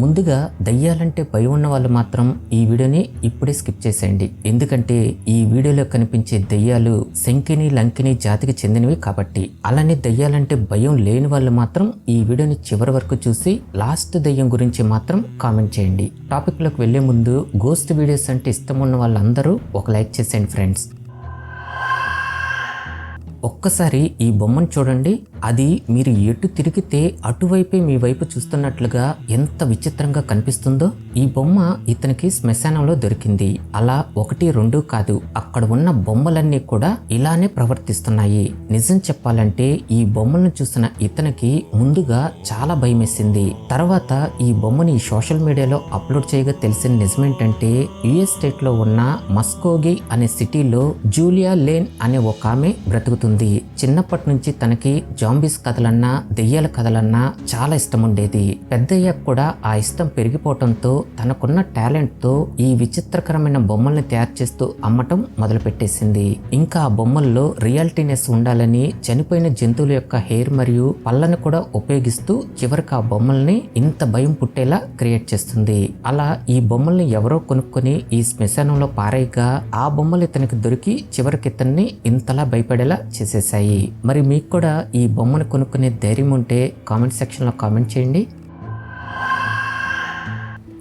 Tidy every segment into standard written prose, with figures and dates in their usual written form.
ముందుగా దయ్యాలంటే భయం ఉన్న వాళ్ళు మాత్రం ఈ వీడియోని ఇప్పుడే స్కిప్ చేసేయండి. ఎందుకంటే ఈ వీడియోలో కనిపించే దయ్యాలు శంకిని లంకిని జాతికి చెందినవి కాబట్టి. అలానే దయ్యాలంటే భయం లేని వాళ్ళు మాత్రం ఈ వీడియోని చివరి వరకు చూసి లాస్ట్ దయ్యం గురించి మాత్రం కామెంట్ చేయండి. టాపిక్ లోకి వెళ్లే ముందు గోస్ట్ వీడియోస్ అంటే ఇష్టం ఉన్న వాళ్ళందరూ ఒక లైక్ చేసేయండి ఫ్రెండ్స్. ఒక్కసారి ఈ బొమ్మను చూడండి. అది మీరు ఎటు తిరిగితే అటువైపే మీ వైపు చూస్తున్నట్లుగా ఎంత విచిత్రంగా కనిపిస్తుందో. ఈ బొమ్మ ఇతనికి శ్మశానంలో దొరికింది. అలా 1, 2 కాదు, అక్కడ ఉన్న బొమ్మలన్నీ కూడా ఇలానే ప్రవర్తిస్తున్నాయి. నిజం చెప్పాలంటే ఈ బొమ్మలను చూసిన ఇతనికి ముందుగా చాలా భయమేసింది. తర్వాత ఈ బొమ్మని సోషల్ మీడియాలో అప్లోడ్ చేయగా తెలిసిన నిజమేంటంటే యుఎస్ స్టేట్ లో ఉన్న మస్కోగి అనే సిటీలో జూలియా లేన్ అనే ఒక ఆమె బ్రతుకుతుంది. చిన్నప్పటి నుంచి తనకి జాంబీస్ కథలన్నా దెయ్యాల కథలన్నా చాలా ఇష్టం ఉండేది. పెద్దయ్యాక కూడా ఆ ఇష్టం పెరిగిపోవటంతో తనకున్న టాలెంట్ తో ఈ విచిత్రకరమైన బొమ్మల్ని తయారు చేస్తూ అమ్మటం మొదలు పెట్టేసింది. ఇంకా ఆ బొమ్మల్లో రియాలిటీనెస్ ఉండాలని చనిపోయిన జంతువుల యొక్క హెయిర్ మరియు పళ్ళను కూడా ఉపయోగిస్తూ చివరికి ఆ బొమ్మల్ని ఇంత భయం పుట్టేలా క్రియేట్ చేస్తుంది. అలా ఈ బొమ్మల్ని ఎవరో కొనుక్కొని ఈ శ్మశానంలో పారేయగా ఆ బొమ్మలు ఇతనికి దొరికి చివరికి ఇతన్ని ఇంతలా భయపడేలా చేసేసాయి. మరి మీకు కూడా ఈ బొమ్మను కొనుక్కునే ధైర్యం ఉంటే కామెంట్ సెక్షన్లో కామెంట్ చేయండి.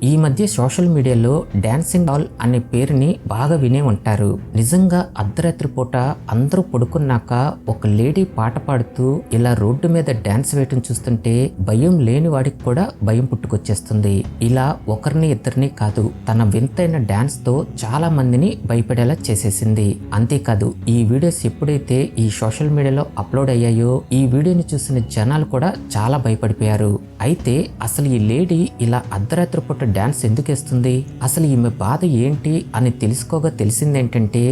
ఈ మధ్య సోషల్ మీడియాలో డాన్సింగ్ డాల్ అనే పేరుని బాగా వినే ఉంటారు. నిజంగా అర్ధరాత్రి పూట అందరూ పడుకున్నాక ఒక లేడీ పాట పాడుతూ ఇలా రోడ్డు మీద డాన్స్ వేయటం చూస్తుంటే భయం లేని వాడికి కూడా భయం పుట్టుకొచ్చేస్తుంది. ఇలా ఒకరిని ఇద్దరిని కాదు, తన వింతైన డాన్స్ తో చాలా మందిని భయపడేలా చేసేసింది. అంతేకాదు ఈ వీడియోస్ ఎప్పుడైతే ఈ సోషల్ మీడియాలో అప్లోడ్ అయ్యాయో ఈ వీడియోని చూసిన జనాలు కూడా చాలా భయపడిపోయారు. అయితే అసలు ఈ లేడీ ఇలా అర్ధరాత్రి పూట డాన్స్ ఎందుకు వేస్తుంది, అసలు ఈమె బాధ ఏంటి అని తెలుసుకోగా తెలిసిందేంటంటే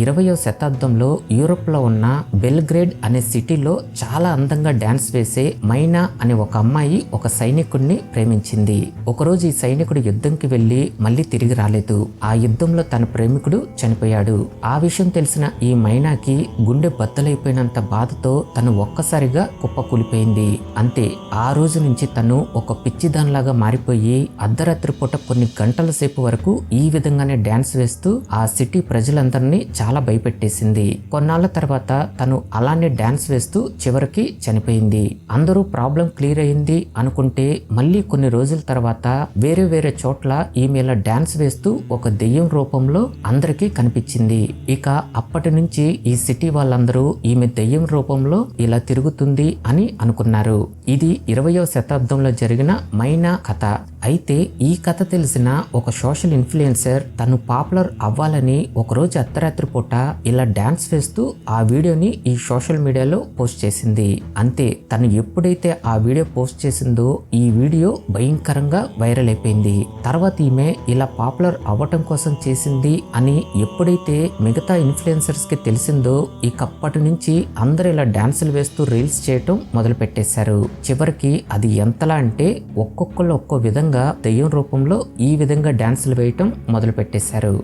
20వ శతాబ్దంలో యూరోప్లో ఉన్న బెల్గ్రేడ్ అనే సిటీలో చాలా అందంగా డాన్స్ వేసే మైనా అనే ఒక అమ్మాయి ఒక సైనికుడిని ప్రేమించింది. ఒకరోజు ఈ సైనికుడు యుద్ధంకి వెళ్లి మళ్ళీ తిరిగి రాలేదు. ఆ యుద్ధంలో తన ప్రేమికుడు చనిపోయాడు. ఆ విషయం తెలిసిన ఈ మైనాకి గుండె బద్దలైపోయినంత బాధతో తను ఒక్కసారిగా కుప్పకూలిపోయింది. అంతే, ఆ రోజు నుంచి తను ఒక పిచ్చిదానిలాగా మారిపోయి అర్ధరాత్రి పూట కొన్ని గంటల సేపు వరకు ఈ విధంగానే డాన్స్ వేస్తూ ఆ సిటీ ప్రజలందరినీ చాలా భయపెట్టేసింది. కొన్నాళ్ళ తర్వాత తను అలానే డాన్స్ వేస్తూ చివరికి చనిపోయింది. అందరూ ప్రాబ్లం క్లియర్ అయింది అనుకుంటే మళ్ళీ కొన్ని రోజుల తర్వాత వేరే వేరే చోట్ల ఈమె ఇలా డాన్స్ వేస్తూ ఒక దెయ్యం రూపంలో అందరికీ కనిపించింది. ఇక అప్పటి నుంచి ఈ సిటీ వాళ్ళందరూ ఈమె దెయ్యం రూపంలో ఇలా తిరుగుతుంది అని అనుకున్నారు. ఇది 20వ శతాబ్దంలో జరిగిన మైనా కథ. అయితే ఈ కథ తెలిసిన ఒక సోషల్ ఇన్ఫ్లుయెన్సర్ తను పాపులర్ అవ్వాలని ఒకరోజు అర్ధరాత్రి పూట ఇలా డాన్స్ వేస్తూ ఆ వీడియోని ఈ సోషల్ మీడియాలో పోస్ట్ చేసింది. అంతే, తను ఎప్పుడైతే ఆ వీడియో పోస్ట్ చేసిందో ఈ వీడియో భయంకరంగా వైరల్ అయిపోయింది. తర్వాత ఈమె ఇలా పాపులర్ అవ్వటం కోసం చేసింది అని ఎప్పుడైతే మిగతా ఇన్ఫ్లుయెన్సర్స్ కి తెలిసిందో ఇకప్పటి నుంచి అందరూ ఇలా డాన్సులు వేస్తూ రీల్స్ చేయటం మొదలు పెట్టేశారు. చివరికి అది ఎంతలా అంటే ఒక్కొక్కళ్ళు ఒక్కో విధంగా దెయ్యం రూపంలో ఈ విధంగా డాన్సులు వేయటం మొదలు పెట్టేశారు.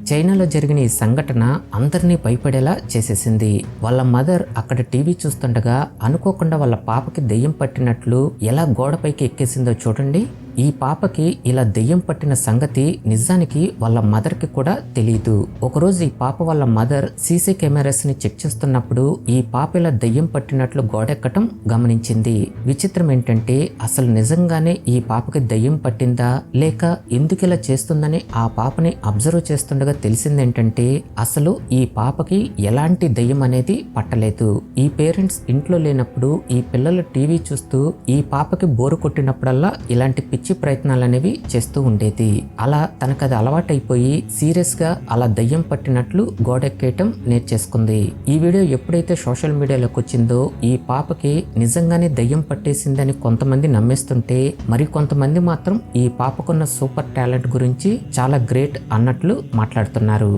చైనాలో జరిగిన ఈ సంఘటన అందరినీ భయపడేలా చేసేసింది. వాళ్ళ మదర్ అక్కడ టీవీ చూస్తుండగా అనుకోకుండా వాళ్ళ పాపకి దెయ్యం పట్టినట్లు ఎలా గోడపైకి ఎక్కేసిందో చూడండి. ఈ పాపకి ఇలా దెయ్యం పట్టిన సంగతి నిజానికి వాళ్ళ మదర్ కి కూడా తెలియదు. ఒకరోజు ఈ పాప వాళ్ళ మదర్ సీసీ కెమెరాస్ ని చెక్ చేస్తున్నప్పుడు ఈ పాప ఇలా దెయ్యం పట్టినట్లు గోడెక్కటం గమనించింది. విచిత్రం ఏంటంటే అసలు నిజంగానే ఈ పాపకి దెయ్యం పట్టిందా లేక ఎందుకు ఇలా చేస్తుందని ఆ పాపని అబ్జర్వ్ చేస్తుండగా తెలిసిందేంటంటే అసలు ఈ పాపకి ఎలాంటి దెయ్యం అనేది పట్టలేదు. ఈ పేరెంట్స్ ఇంట్లో లేనప్పుడు ఈ పిల్లలు టీవీ చూస్తూ ఈ పాపకి బోరు కొట్టినప్పుడల్లా ఇలాంటి పిచ్చి ప్రయత్నాలు అనేవి చేస్తూ ఉండేది. అలా తనకు అది అలవాటైపోయి సీరియస్ గా అలా దయ్యం పట్టినట్లు గోడెక్కేయటం నేర్చేసుకుంది. ఈ వీడియో ఎప్పుడైతే సోషల్ మీడియాలోకి వచ్చిందో ఈ పాపకి నిజంగానే దయ్యం పట్టేసిందని కొంతమంది నమ్మేస్తుంటే మరి కొంతమంది మాత్రం ఈ పాపకున్న సూపర్ టాలెంట్ గురించి చాలా గ్రేట్ అన్నట్లు మాట్లాడుతున్నారు.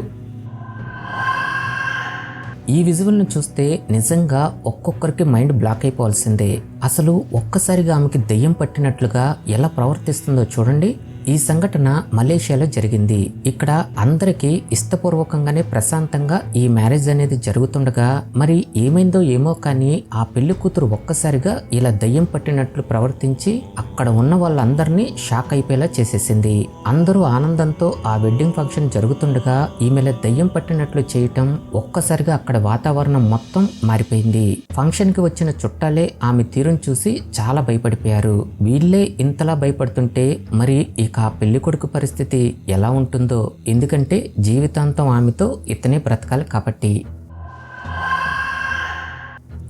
ఈ విజువల్ను చూస్తే నిజంగా ఒక్కొక్కరికి మైండ్ బ్లాక్ అయిపోవాల్సిందే. అసలు ఒక్కసారిగా ఆమెకి దెయ్యం పట్టినట్లుగా ఎలా ప్రవర్తిస్తుందో చూడండి. ఈ సంఘటన మలేషియాలో జరిగింది. ఇక్కడ అందరికీ ఇష్టపూర్వకంగానే ప్రశాంతంగా ఈ మ్యారేజ్ అనేది జరుగుతుండగా మరి ఏమైందో ఏమో కానీ ఆ పెళ్లి కూతురు ఒక్కసారిగా ఇలా దయ్యం పట్టినట్లు ప్రవర్తించి అక్కడ ఉన్న వాళ్ళందరినీ షాక్ అయిపోయేలా చేసేసింది. అందరూ ఆనందంతో ఆ వెడ్డింగ్ ఫంక్షన్ జరుగుతుండగా ఈమెల దయ్యం పట్టినట్లు చేయటం ఒక్కసారిగా అక్కడ వాతావరణం మొత్తం మారిపోయింది. ఫంక్షన్ కి వచ్చిన చుట్టాలే ఆమె తీరును చూసి చాలా భయపడిపోయారు. వీళ్ళే ఇంతలా భయపడుతుంటే మరి ఇక ఆ పెళ్లి కొడుకు పరిస్థితి ఎలా ఉంటుందో, ఎందుకంటే జీవితాంతం ఆమెతో ఇతనే బ్రతకాలి కాబట్టి.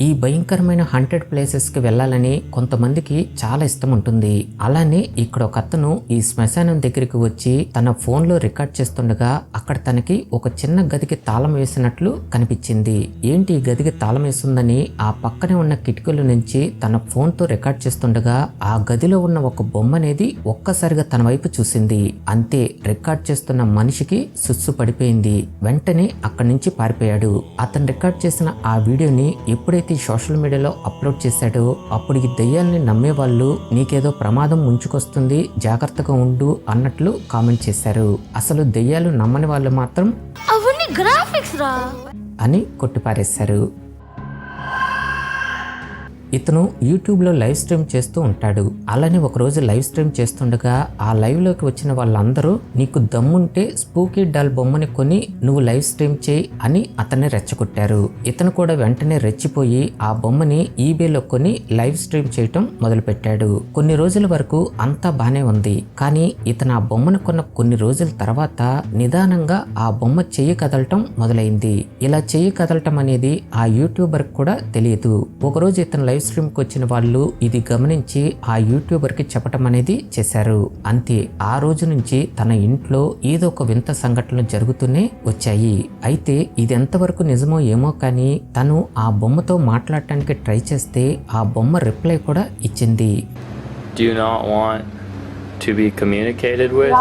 ఈ భయంకరమైన హంటెడ్ ప్లేసెస్కి వెళ్ళాలని కొంతమందికి చాలా ఇష్టం ఉంటుంది. అలానే ఇక్కడ ఒక అతను ఈ శ్మశానం దగ్గరికి వచ్చి తన ఫోన్లో రికార్డ్ చేస్తుండగా అక్కడ తనకి ఒక చిన్న గదికి తాళం వేసినట్లు కనిపించింది. ఏంటి ఈ గదికి తాళం వేస్తుందని ఆ పక్కనే ఉన్న కిటికీల నుంచి తన ఫోన్తో రికార్డ్ చేస్తుండగా ఆ గదిలో ఉన్న ఒక బొమ్మ అనేది ఒక్కసారిగా తన వైపు చూసింది. అంతే, రికార్డ్ చేస్తున్న మనిషికి సుస్సు పడిపోయింది. వెంటనే అక్కడి నుంచి పారిపోయాడు. అతను రికార్డ్ చేసిన ఆ వీడియోని ఎప్పుడైతే సోషల్ మీడియాలో అప్లోడ్ చేశాడో అప్పుడు ఈ దయ్యాల్ని నమ్మే వాళ్ళు నీకేదో ప్రమాదం ముంచుకొస్తుంది, జాగ్రత్తగా ఉండు అన్నట్లు కామెంట్ చేశారు. అసలు దయ్యాలు నమ్మని వాళ్ళు మాత్రం అవన్నీ గ్రాఫిక్స్ రా అని కొట్టిపారేశారు. ఇతను యూట్యూబ్లో లైవ్ స్ట్రీమ్ చేస్తూ ఉంటాడు. అలానే ఒకరోజు లైవ్ స్ట్రీమ్ చేస్తుండగా ఆ లైవ్లోకి వచ్చిన వాళ్ళందరూ నీకు దమ్ముంటే స్పూకీ డాల్ బొమ్మని కొని నువ్వు లైవ్ స్ట్రీమ్ చేయి అని అతన్ని రెచ్చగొట్టారు. ఇతను కూడా వెంటనే రెచ్చిపోయి ఆ బొమ్మని ఈబేలో కొని లైవ్ స్ట్రీమ్ చేయటం మొదలుపెట్టాడు. కొన్ని రోజుల వరకు అంతా బానే ఉంది. కానీ ఇతను ఆ బొమ్మను కొన్న కొన్ని రోజుల తర్వాత నిదానంగా ఆ బొమ్మ చెయ్యి కదలటం మొదలైంది. ఇలా చెయ్యి కదలటం అనేది ఆ యూట్యూబర్ కూడా తెలియదు. ఒకరోజు ఇతను లైవ్ స్ట్రీమ్ కి వచ్చిన వాళ్ళు ఇది గమనించి ఆ యూట్యూబర్ కి చెప్పటం అనేది చేశారు. అంతే, ఆ రోజు నుంచి తన ఇంట్లో ఏదో ఒక వింత సంఘటనలు జరుగుతూనే వచ్చాయి. అయితే ఇది ఎంతవరకు నిజమో ఏమో కానీ తను ఆ బొమ్మతో మాట్లాడటానికి ట్రై చేస్తే ఆ బొమ్మ రిప్లై కూడా ఇచ్చింది. Do you not want to be communicated with?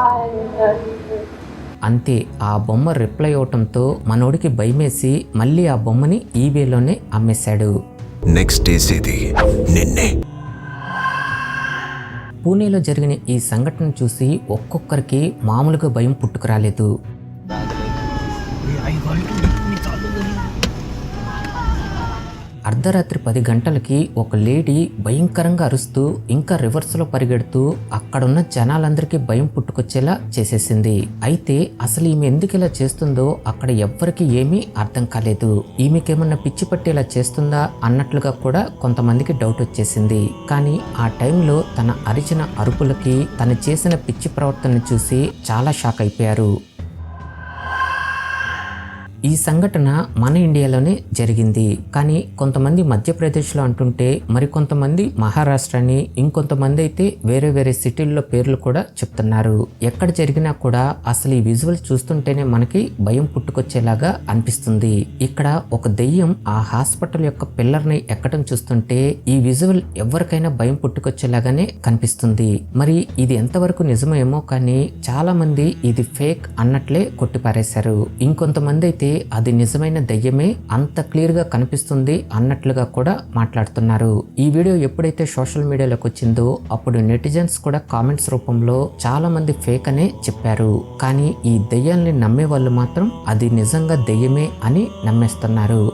అంతే, ఆ బొమ్మ రిప్లై అవటంతో మనోడికి భయమేసి మళ్ళీ ఆ బొమ్మని ఈబేలోనే అమ్మేశాడు. నెక్స్ట్ చేసేది నిన్నే. పూణేలో జరిగిన ఈ సంఘటన చూసి ఒక్కొక్కరికి మామూలుగా భయం పుట్టుకురాలేదు. అర్ధరాత్రి 10 గంటలకి ఒక లేడీ భయంకరంగా అరుస్తూ ఇంకా రివర్స్లో పరిగెడుతూ అక్కడున్న జనాలందరికీ భయం పుట్టుకొచ్చేలా చేసేసింది. అయితే అసలు ఈమె ఎందుకు ఇలా చేస్తుందో అక్కడ ఎవ్వరికి ఏమీ అర్థం కాలేదు. ఈమెకేమన్నా పిచ్చి పట్టేలా చేస్తుందా అన్నట్లుగా కూడా కొంతమందికి డౌట్ వచ్చేసింది. కానీ ఆ టైంలో తన అరిచిన అరుపులకి తను చేసిన పిచ్చి ప్రవర్తనను చూసి చాలా షాక్ అయిపోయారు. ఈ సంఘటన మన ఇండియాలోనే జరిగింది. కానీ కొంతమంది మధ్యప్రదేశ్లో అంటుంటే మరికొంతమంది మహారాష్ట్ర అని, ఇంకొంతమంది అయితే వేరే వేరే సిటీల్లో పేర్లు కూడా చెప్తున్నారు. ఎక్కడ జరిగినా కూడా అసలు ఈ విజువల్ చూస్తుంటేనే మనకి భయం పుట్టుకొచ్చేలాగా అనిపిస్తుంది. ఇక్కడ ఒక దెయ్యం ఆ హాస్పిటల్ యొక్క పిల్లర్ని ఎక్కడం చూస్తుంటే ఈ విజువల్ ఎవరికైనా భయం పుట్టుకొచ్చేలాగానే కనిపిస్తుంది. మరి ఇది ఎంతవరకు నిజమేమో కానీ చాలా మంది ఇది ఫేక్ అన్నట్లే కొట్టిపారేశారు. ఇంకొంతమంది అయితే అది నిజమైన దయ్యమే, అంత క్లియర్ గా కనిపిస్తుంది అన్నట్లుగా కూడా మాట్లాడుతున్నారు. ఈ వీడియో ఎప్పుడైతే సోషల్ మీడియాలోకి వచ్చిందో అప్పుడు నెటిజన్స్ కూడా కామెంట్స్ రూపంలో చాలా మంది ఫేక్ అనే చెప్పారు. కానీ ఈ దయ్యాల్ని నమ్మే వాళ్ళు మాత్రం అది నిజంగా దయ్యమే అని నమ్మేస్తున్నారు.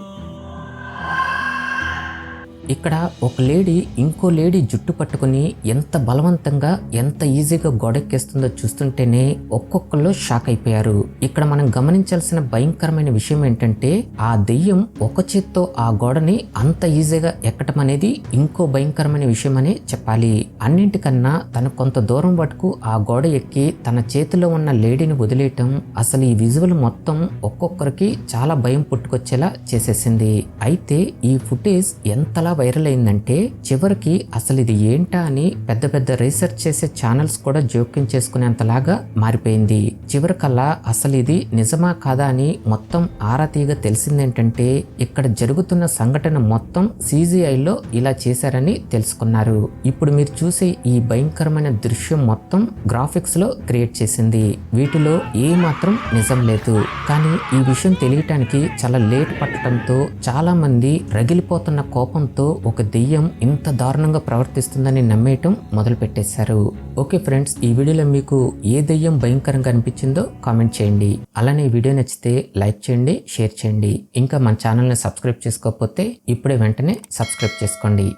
ఇక్కడ ఒక లేడీ ఇంకో లేడీ జుట్టు పట్టుకుని ఎంత బలవంతంగా ఎంత ఈజీగా గోడెక్కేస్తుందో చూస్తుంటేనే ఒక్కొక్కళ్ళు షాక్ అయిపోయారు. ఇక్కడ మనం గమనించాల్సిన భయంకరమైన విషయం ఏంటంటే ఆ దెయ్యం ఒక చేత్తో ఆ గోడని అంత ఈజీగా ఎక్కటం అనేది ఇంకో భయంకరమైన విషయం అని చెప్పాలి. అన్నింటికన్నా తను కొంత దూరం వరకు ఆ గోడ ఎక్కి తన చేతిలో ఉన్న లేడీని వదిలేయటం అసలు ఈ విజువల్ మొత్తం ఒక్కొక్కరికి చాలా భయం పుట్టుకొచ్చేలా చేసేసింది. అయితే ఈ ఫుటేజ్ ఎంతలా వైరల్ అయిందంటే చివరికి అసలు ఇది ఏంటా అని పెద్ద పెద్ద రీసెర్చ్ చేసే ఛానల్స్ కూడా జోక్యం చేసుకునేంతలాగా మారిపోయింది. చివరికల్లా అసలు ఇది నిజమా కాదా అని మొత్తం ఆరా తీయగా తెలిసిందేంటంటే ఇక్కడ జరుగుతున్న సంఘటన మొత్తం CGIలో ఇలా చేశారని తెలుసుకున్నారు. ఇప్పుడు మీరు చూసే ఈ భయంకరమైన దృశ్యం మొత్తం గ్రాఫిక్స్ లో క్రియేట్ చేసింది. వీటిలో ఏ మాత్రం నిజం లేదు. కానీ ఈ విషయం తెలియటానికి చాలా లేట్ పట్టడంతో చాలా మంది రగిలిపోతున్న కోపంతో ఒక దెయ్యం ఇంత దారుణంగా ప్రవర్తిస్తుందని నమ్మేయటం మొదలు పెట్టేశారు. ఓకే ఫ్రెండ్స్, ఈ వీడియోలో మీకు ఏ దెయ్యం భయంకరంగా అనిపించిందో కామెంట్ చేయండి. అలానే ఈ వీడియో నచ్చితే లైక్ చేయండి, షేర్ చేయండి. ఇంకా మన ఛానల్ని సబ్స్క్రైబ్ చేసుకోకపోతే ఇప్పుడే వెంటనే సబ్స్క్రైబ్ చేసుకోండి.